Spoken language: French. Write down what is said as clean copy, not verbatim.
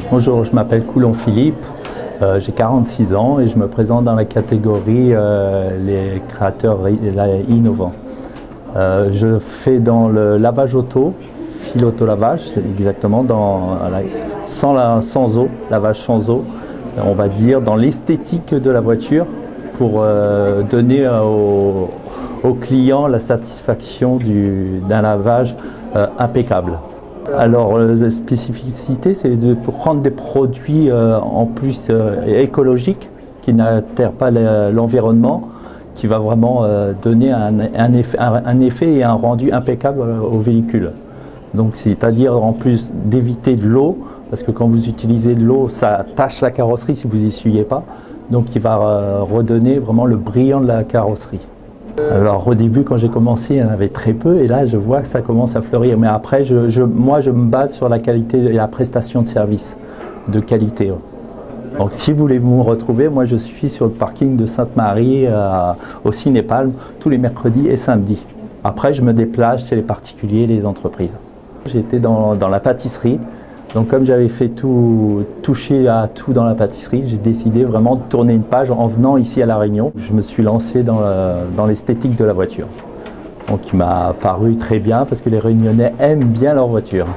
Bonjour, je m'appelle Coulon Philippe, j'ai 46 ans et je me présente dans la catégorie les créateurs innovants. Je fais dans le lavage auto, fil auto-lavage, c'est exactement sans eau, lavage sans eau, on va dire dans l'esthétique de la voiture pour donner au client la satisfaction d'un lavage impeccable. Alors, la spécificité, c'est de prendre des produits en plus écologiques, qui n'altèrent pas l'environnement, qui va vraiment donner un effet et un rendu impeccable au véhicule. Donc, c'est-à-dire en plus d'éviter de l'eau, parce que quand vous utilisez de l'eau, ça tache la carrosserie si vous n'essuyez pas. Donc, il va redonner vraiment le brillant de la carrosserie. Alors au début, quand j'ai commencé, il y en avait très peu et là je vois que ça commence à fleurir. Mais après, moi je me base sur la qualité et la prestation de service de qualité. Donc si vous voulez me retrouver, moi je suis sur le parking de Sainte-Marie au Cinépalme tous les mercredis et samedis. Après je me déplace chez les particuliers et les entreprises. J'étais dans la pâtisserie. Donc comme j'avais fait toucher à tout dans la pâtisserie, j'ai décidé vraiment de tourner une page en venant ici à La Réunion. Je me suis lancé dans l'esthétique de la voiture. Donc il m'a paru très bien parce que les Réunionnais aiment bien leur voiture.